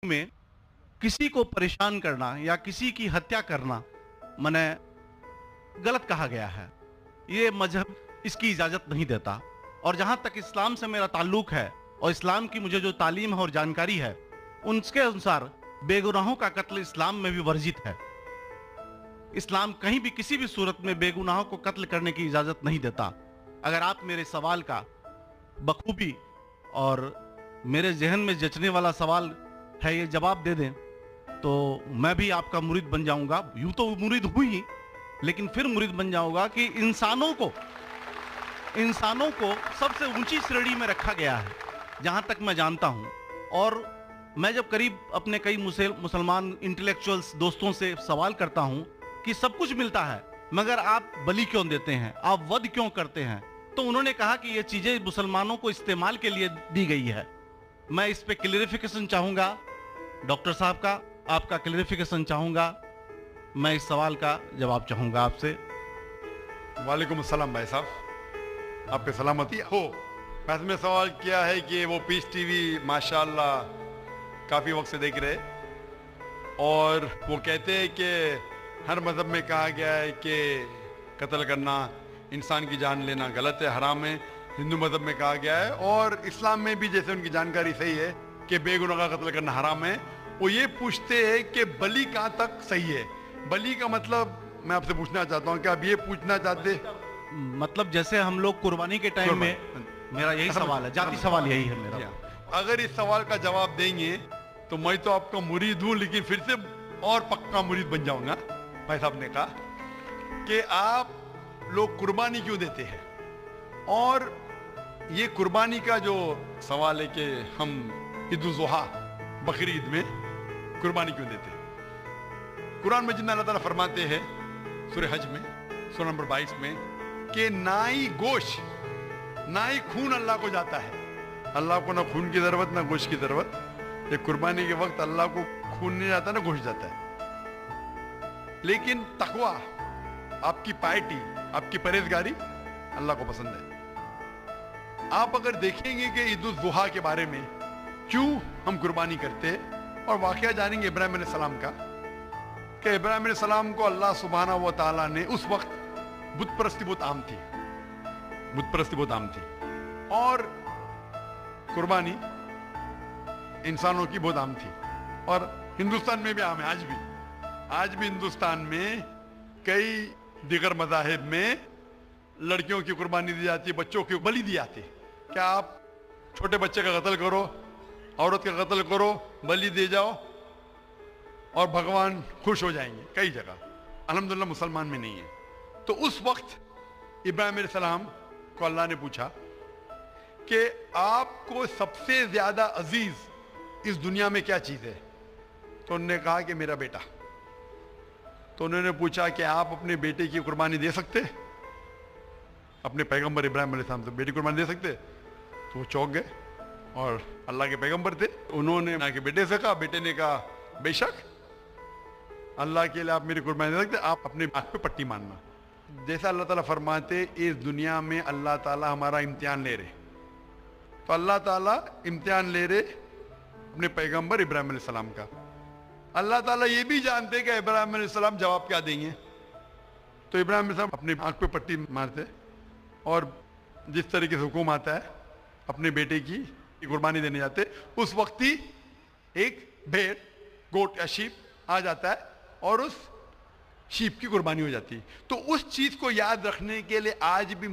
में किसी को परेशान करना या किसी की हत्या करना माने गलत कहा गया है। ये मजहब इसकी इजाजत नहीं देता। और जहां तक इस्लाम से मेरा ताल्लुक है और इस्लाम की मुझे जो तालीम है और जानकारी है, उसके अनुसार बेगुनाहों का कत्ल इस्लाम में भी वर्जित है। इस्लाम कहीं भी किसी भी सूरत में बेगुनाहों को कत्ल करने की इजाजत नहीं देता। अगर आप मेरे सवाल का बखूबी और मेरे जहन में जचने वाला सवाल है ये जवाब दे दें तो मैं भी आपका मुरीद बन जाऊंगा। यूं तो मुरीद हुई ही, लेकिन फिर मुरीद बन जाऊंगा कि इंसानों को सबसे ऊंची श्रेणी में रखा गया है जहां तक मैं जानता हूं। और मैं जब करीब अपने कई मुसलमान इंटेलेक्चुअल्स दोस्तों से सवाल करता हूं कि सब कुछ मिलता है मगर आप बलि क्यों देते हैं, आप वध क्यों करते हैं, तो उन्होंने कहा कि ये चीजें मुसलमानों को इस्तेमाल के लिए दी गई है। मैं इस पे क्लियरिफिकेशन चाहूंगा, डॉक्टर साहब का आपका क्लियरिफिकेशन चाहूंगा। मैं इस सवाल का जवाब चाहूंगा आपसे। वालेकुम अस्सलाम भाई साहब, आप पे सलामती हो। वैसे में सवाल किया है कि वो पीस टीवी माशाल्लाह काफ़ी वक्त से देख रहे और वो कहते हैं कि हर मज़हब में कहा गया है कि कत्ल करना, इंसान की जान लेना गलत है, हराम है। हिंदू मज़हब में कहा गया है और इस्लाम में भी जैसे उनकी जानकारी सही है कि बेगुनाह का कत्ल करना हराम है। वो ये पूछते हैं कि बलि कहाँ तक सही है। बलि का मतलब मैं आपसे पूछना चाहता हूँ कि आप ये पूछना चाहते, मतलब जैसे हम लोग कुर्बानी के टाइम में, मेरा यही सवाल है, जाती सवाल यही है मेरा। अगर इस सवाल का जवाब देंगे तो मैं तो आपका मुरीद हूँ, लेकिन फिर से और पक्का मुरीद बन जाऊंगा। भाई साहब ने कहा कि आप लोग कुर्बानी क्यों देते हैं, और ये कुर्बानी का जो सवाल है कि हम ईद उल जुहा बकरी ईद में कुर्बानी क्यों देते हैं। कुरान मजीद में अल्लाह ताला फरमाते हैं सूरह हज में सूरह नंबर 22 में कि ना ही गोश्त ना ही खून अल्लाह को जाता है। अल्लाह को ना खून की जरूरत ना गोश्त की जरूरत। ये कुर्बानी के वक्त अल्लाह को खून नहीं जाता ना गोश्त जाता है। लेकिन तकवा, आपकी पायटी, आपकी परहेजगारी अल्लाह को पसंद है। आप अगर देखेंगे कि ईद उल जुहा के बारे में क्यों हम कुर्बानी करते हैं और वाकया जानेंगे इब्राहिम अलैहिस्सलाम का कि इब्राहिम अलैहिस्सलाम को अल्लाह सुब्हाना व तआला ने, उस वक्त बुत परस्ती बहुत आम थी, बुत परस्ती बहुत आम थी और कुर्बानी इंसानों की बहुत आम थी। और हिंदुस्तान में भी आम है, आज भी हिंदुस्तान में कई दिगर मज़ाहिब में लड़कियों की कुर्बानी दी जाती है, बच्चों की बलि दी जाती है। क्या आप छोटे बच्चे का कत्ल करो, औरत का कत्ल करो, बलि दे जाओ और भगवान खुश हो जाएंगे। कई जगह अल्हम्दुलिल्लाह मुसलमान में नहीं है। तो उस वक्त इब्राहिम अलैहिस्सलाम को अल्लाह ने पूछा कि आपको सबसे ज्यादा अजीज इस दुनिया में क्या चीज है। तो उन्होंने कहा कि मेरा बेटा। तो उन्होंने पूछा कि आप अपने बेटे की कुर्बानी दे सकते, अपने पैगंबर इब्राहिम अलैहिस्सलाम से बेटी कुर्बानी दे सकते। तो वो चौंक गए और अल्लाह के पैगंबर थे, उन्होंने ना कि बेटे से कहा। बेटे ने कहा बेशक अल्लाह के लिए आप मेरी कुर्बानी दे सकते, आप अपने आंख पे पट्टी मारना। जैसा अल्लाह ताला फरमाते इस दुनिया में अल्लाह ताला हमारा इम्तिहान ले रहे, तो अल्लाह ताला इम्तिहान ले रहे अपने पैगंबर इब्राहिम अलैहिस्सलाम का। अल्लाह ताला ये भी जानते कि इब्राहिम अलैहिस्सलाम जवाब क्या देंगे। तो इब्राहिम अलैहिस्सलाम अपने आंख पे पट्टी मारते और जिस तरीके से हुक्म आता है अपने बेटे की कुर्बानी देने जाते, उस वक्त ही एक भेड़, गोट या शीप आ जाता है और उस शीप की कुर्बानी हो जाती है। तो उस चीज को याद रखने के लिए आज भी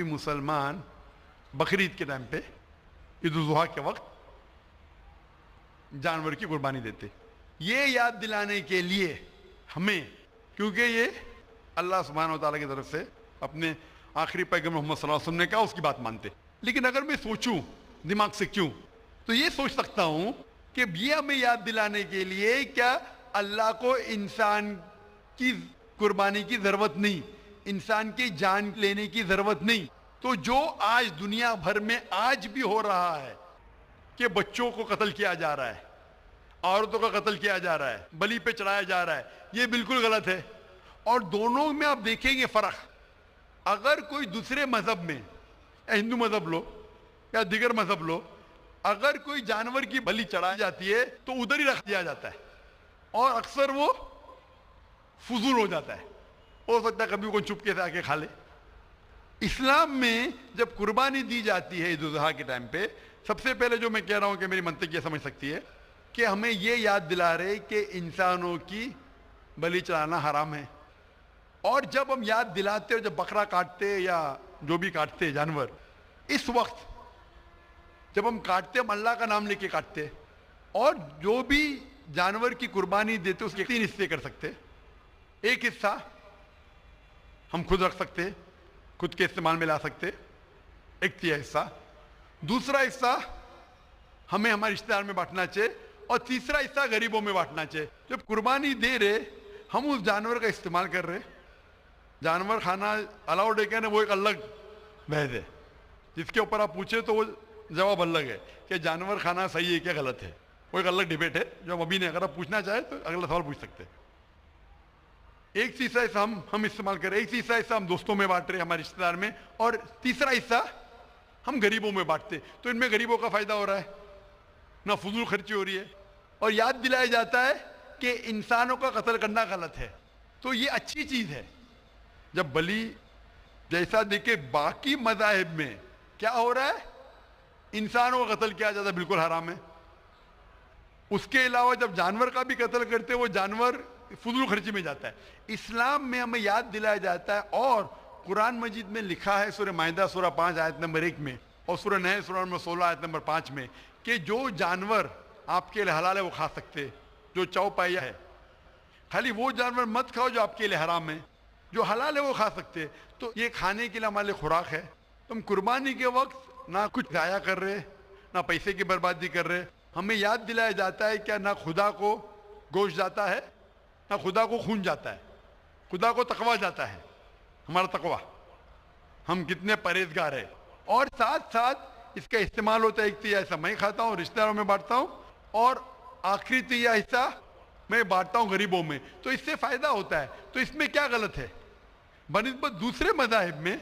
मुसलमान बकरीद के टाइम पे, ईद उल जुहा के वक्त जानवर की कुर्बानी देते। ये याद दिलाने के लिए हमें, क्योंकि ये अल्लाह सुब्हानहू व तआला की तरफ से अपने आखिरी पैगंबर मोहम्मद सल्लल्लाहु अलैहि वसल्लम ने कहा, उसकी बात मानते। लेकिन अगर मैं सोचूं दिमाग से क्यों, तो ये सोच सकता हूं कि ये हमें याद दिलाने के लिए क्या अल्लाह को इंसान की कुर्बानी की जरूरत नहीं, इंसान की जान लेने की जरूरत नहीं। तो जो आज दुनिया भर में आज भी हो रहा है कि बच्चों को कत्ल किया जा रहा है, औरतों का कत्ल किया जा रहा है, बलि पे चढ़ाया जा रहा है, ये बिल्कुल गलत है। और दोनों में आप देखेंगे फर्क। अगर कोई दूसरे मजहब में, या हिंदू मजहब लो या दिगर मजहब लो, اگر کوئی جانور کی بلی چڑھائی جاتی ہے تو ادھر ہی رکھ دیا جاتا ہے اور اکثر وہ فضول ہو جاتا ہے، ہو سکتا ہے کبھی کوئی چپکے سے آ کے کھا لے۔ اسلام میں جب قربانی دی جاتی ہے عید الاضحیٰ کے ٹائم پہ، سب سے پہلے جو میں کہہ رہا ہوں کہ میری منطق یہ سمجھ سکتی ہے کہ ہمیں یہ یاد دلا رہے کہ انسانوں کی بلی چڑھانا حرام ہے، اور جب ہم یاد دلاتے اور جب بکرا کاٹتے یا جو بھی کاٹتے جانور، اس وقت جب ہم کاٹتے ہم اللہ کا نام لے کے کاٹتے، اور جو بھی جانور کی قربانی دیتے اس کے 3 حصے کر سکتے۔ ایک حصہ ہم خود رکھ سکتے، خود کے استعمال میں لا سکتے، ایک 3 حصہ، دوسرا حصہ ہمیں ہمارے رشتہ دار میں بانٹنا چاہیے، اور تیسرا حصہ غریبوں میں بانٹنا چاہیے۔ جب قربانی دے رہے ہم اس جانور کا استعمال کر رہے، جانور کھانا الاؤڈ ہے کیا نہیں وہ ایک الگ بحث ہے، جس کے اوپر آپ پوچھے تو وہ جواب الگ ہے کہ جانور کھانا صحیح ہے کیا غلط ہے، وہ ایک الگ ڈیبیٹ ہے جو ہم ابھی نہیں، اگر آپ پوچھنا چاہیں تو اگلا سوال پوچھ سکتے ہیں۔ ایک تیسرا حصہ ہم استعمال کر رہے، ایک تیسرا حصہ ہم دوستوں میں بانٹ رہے ہمارے رشتہ دار میں، اور تیسرا حصہ ہم غریبوں میں بانٹتے، تو ان میں غریبوں کا فائدہ ہو رہا ہے، نہ فضول خرچی ہو رہی ہے، اور یاد دلایا جاتا ہے کہ انسانوں کا قتل کرنا غلط ہے۔ تو یہ اچھی چیز ہے۔ جب بلی جیسا دیکھے باقی مذاہب میں کیا ہو رہا ہے، انسانوں کا قتل کیا جاتا ہے، بالکل حرام ہے۔ اس کے علاوہ جب جانور کا بھی قتل کرتے وہ جانور فضول خرچی میں جاتا ہے۔ اسلام میں ہمیں یاد دلایا جاتا ہے، اور قرآن مجید میں لکھا ہے سورہ مائدہ سورہ 5 آیت نمبر 1 میں، اور سورہ نحل سورہ نمبر 16 آیت نمبر 5 میں، کہ جو جانور آپ کے لیے حلال ہے وہ کھا سکتے، جو چوپائیا ہے، خالی وہ جانور مت کھاؤ جو آپ کے لیے حرام ہے، جو حلال ہے وہ کھا سکتے۔ تو یہ کھانے کے لیے ہمارے لیے خوراک ہے۔ تم قربانی کے وقت نہ کچھ ضائع کر رہے، نہ پیسے کی بربادی کر رہے، ہمیں یاد دلایا جاتا ہے کہ نہ خدا کو گوشت جاتا ہے، نہ خدا کو خون جاتا ہے، خدا کو تقویٰ جاتا ہے، ہمارا تقویٰ، ہم کتنے پرہیزگار ہیں، اور ساتھ ساتھ اس کا استعمال ہوتا ہے۔ ایک تیسرا حصہ میں کھاتا ہوں، رشتہ داروں میں بانٹتا ہوں، اور آخری تیسرا حصہ میں بانٹتا ہوں غریبوں میں، تو اس سے فائدہ ہوتا ہے۔ تو اس میں کیا غلط ہے؟ بنسبت دوسرے مذاہب میں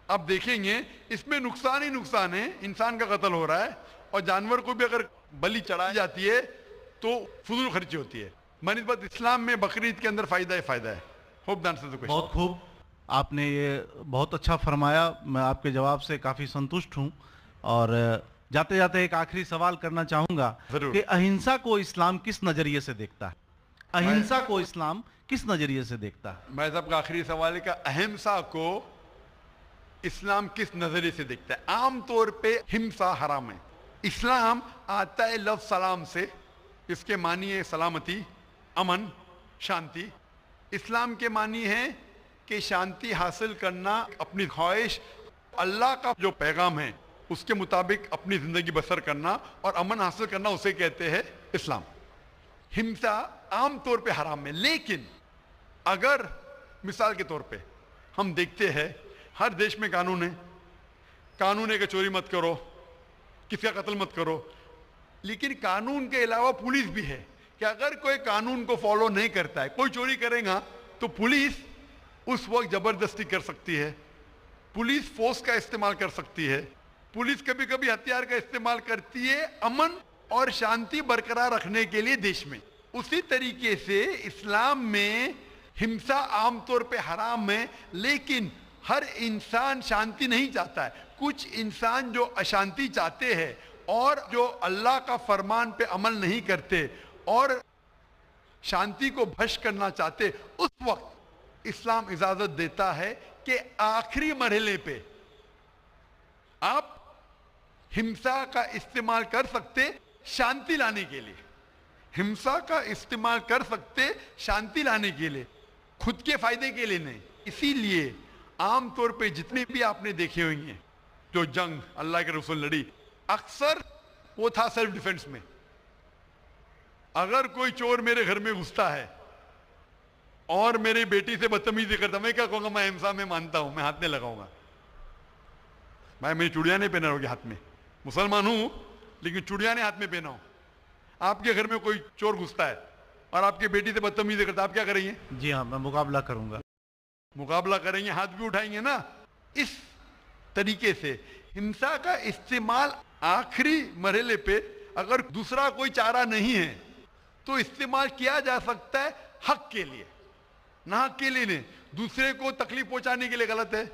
آپ دیکھیں گے اس میں نقصان ہی نقصان ہے، انسان کا قتل ہو رہا ہے، اور جانور کو بھی اگر بلی چڑھائی جاتی ہے تو فضول خرچی ہوتی ہے۔ بنسبت اسلام میں بقرعید کے اندر فائدہ ہی فائدہ ہے۔ Hope the answer the question. بہت خوب، آپ نے یہ بہت اچھا فرمایا، میں آپ کے جواب سے کافی سنتشٹ ہوں، اور جاتے جاتے ایک آخری سوال کرنا چاہوں گا ضرور۔ کہ اہنسا کو اسلام کس نظریے سے دیکھتا ہے؟ اہنسا کو اسلام کس نظریے سے دیکھتا ہے؟ میں صاحب کا آخری سوال ہے کہ اہمسا کو اسلام کس نظریے سے دیکھتا ہے؟ عام طور پہ ہمسا حرام ہے۔ اسلام آتا ہے لفظ سلام سے، اس کے معنی ہے سلامتی، امن، شانتی۔ اسلام کے معنی ہے کہ شانتی حاصل کرنا، اپنی خواہش، اللہ کا جو پیغام ہے اس کے مطابق اپنی زندگی بسر کرنا اور امن حاصل کرنا، اسے کہتے ہیں اسلام۔ ہمسا عام طور پہ حرام ہے، لیکن اگر مثال کے طور پہ ہم دیکھتے ہیں ہر دیش میں قانون ہے، قانون ہے کہ چوری مت کرو، کسی کا قتل مت کرو، لیکن قانون کے علاوہ پولیس بھی ہے کہ اگر کوئی قانون کو فالو نہیں کرتا ہے، کوئی چوری کرے گا تو پولیس اس وقت زبردستی کر سکتی ہے، پولیس فورس کا استعمال کر سکتی ہے، پولیس کبھی کبھی ہتھیار کا استعمال کرتی ہے امن اور شانتی برقرار رکھنے کے لیے دیش میں۔ اسی طریقے سے اسلام میں ہمسا عام طور پہ حرام ہے، لیکن ہر انسان شانتی نہیں چاہتا ہے۔ کچھ انسان جو اشانتی چاہتے ہیں اور جو اللہ کا فرمان پہ عمل نہیں کرتے اور شانتی کو بھش کرنا چاہتے، اس وقت اسلام اجازت دیتا ہے کہ آخری مرحلے پہ آپ ہمسا کا استعمال کر سکتے شانتی لانے کے لیے، ہمسا کا استعمال کر سکتے شانتی لانے کے لیے، خود کے فائدے کے لیے نہیں۔ اسی لیے عام طور پہ جتنے بھی آپ نے دیکھے ہوئے ہیں جو جنگ اللہ کے رسول لڑی، اکثر وہ تھا سیلف ڈیفنس میں۔ اگر کوئی چور میرے گھر میں گھستا ہے اور میری بیٹی سے بدتمیزی کرتا، میں کیا کہوں گا؟ میں ہمسا میں مانتا ہوں، میں ہاتھ نہیں لگاؤں گا، میں میری چوڑیاں نہیں پہنا ہوگی ہاتھ میں، مسلمان ہوں لیکن چوڑیاں نہیں ہاتھ میں پہنا ہوں۔ آپ کے گھر میں کوئی چور گھستا ہے اور آپ کی بیٹی سے بدتمیزی کرتا، آپ کیا کریں گے؟ جی ہاں، میں مقابلہ کروں گا۔ مقابلہ کریں گے، ہاتھ بھی اٹھائیں گے نا۔ اس طریقے سے हिंसा का इस्तेमाल आखिरी मरहले पे अगर दूसरा कोई चारा नहीं है तो इस्तेमाल किया जा सकता है हक के लिए, ना हक के लिए नहीं। दूसरे को तकलीफ पहुंचाने के लिए गलत है,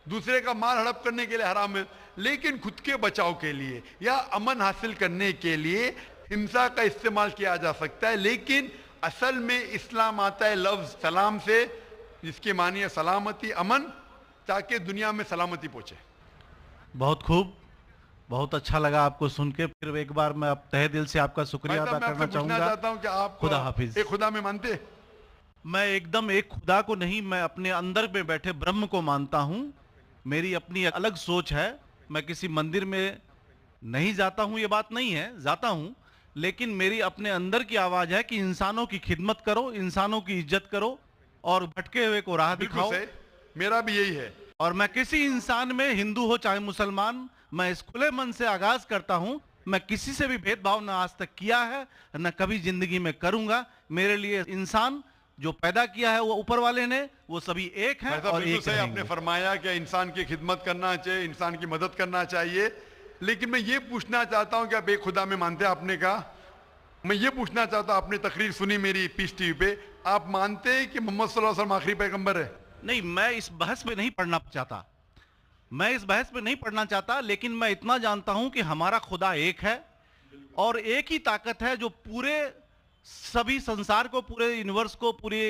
दूसरे का माल हड़प करने के लिए हराम है, लेकिन खुद के बचाव के लिए या अमन हासिल करने के लिए हिंसा का इस्तेमाल किया जा सकता है। लेकिन असल में इस्लाम आता है लफ्ज सलाम से, जिसके मानी है सलामती, अमन, ताकि दुनिया में सलामती पहुंचे। बहुत खूब, बहुत अच्छा लगा आपको सुन के। फिर एक बार मैं अब तहे दिल से आपका शुक्रिया भाई अदा साहब, मैं करना आपसे पूछना चाहूंगा। चाहता हूं कि आप खुदा हाफिज। एक खुदा में मानते हैं? मैं एकदम एक खुदा को नहीं, मैं अपने अंदर में बैठे ब्रह्म को मानता हूँ। मेरी अपनी अलग सोच है। मैं किसी मंदिर में नहीं जाता हूँ, ये बात नहीं है, जाता हूँ, लेकिन मेरी अपने अंदर की आवाज है कि इंसानों की खिदमत करो, इंसानों की इज्जत करो और भटके हुए को राह बिल्कुल दिखाओ। सही, मेरा भी यही है। और मैं किसी इंसान में, हिंदू हो चाहे मुसलमान, मैं इस खुले मन से आगाज करता हूं। मैं किसी से भी भेदभाव ना आज तक किया है, न कभी जिंदगी में करूंगा। मेरे लिए इंसान जो पैदा किया है वो ऊपर वाले ने, वो सभी एक हैं ऐसा और बिल्कुल एक सही आपने रहेंगे। फरमाया कि इंसान की खिदमत करना चाहिए, इंसान की मदद करना चाहिए। लेकिन मैं ये पूछना चाहता हूं कि आप एक खुदा में मानते हैं, आपने कहा। मैं ये पूछना चाहता हूं, आपने तकरीर सुनी मेरी पीस टीवी पे, आप मानते हैं कि मोहम्मद सल्लल्लाहु अलैहि वसल्लम आखिरी पैगंबर है? नहीं, मैं इस बहस में नहीं पढ़ना चाहता, मैं इस बहस में नहीं पढ़ना चाहता, लेकिन मैं इतना जानता हूं कि हमारा खुदा एक है और एक ही ताकत है जो पूरे सभी संसार को, पूरे यूनिवर्स को, पूरी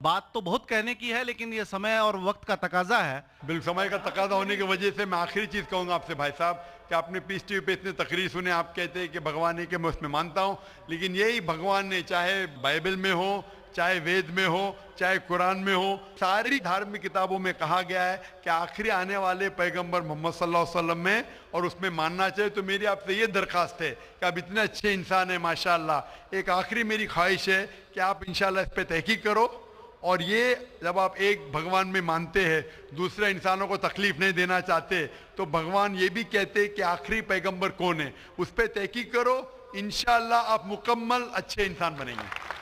बात तो बहुत कहने की है, लेकिन ये समय और वक्त का तकाजा है। बिल्कुल समय का तकाजा होने की वजह से मैं आखिरी चीज कहूंगा आपसे भाई साहब कि आपने पीस टीवी पे इतने तकरीर सुने, आप कहते हैं कि भगवान है, कि मैं उसमें मानता हूं, लेकिन यही भगवान ने चाहे बाइबल में हो, चाहे वेद में हो, चाहे कुरान में हो, सारी धार्मिक किताबों में कहा गया है कि आखिरी आने वाले पैगंबर मोहम्मद सल्लल्लाहु अलैहि वसल्लम में, और उसमें मानना चाहिए। तो मेरी आपसे ये दरखास्त है कि आप इतने अच्छे इंसान हैं माशाअल्लाह, एक आखिरी मेरी ख्वाहिश है कि आप इंशाअल्लाह इस पे तहकीक करो, और ये जब आप एक भगवान में मानते हैं, दूसरे इंसानों को तकलीफ नहीं देना चाहते, तो भगवान ये भी कहते हैं कि आखिरी पैगंबर कौन है, उस पर तहकीक करो, इंशाअल्लाह आप मुकम्मल अच्छे इंसान बनेंगे।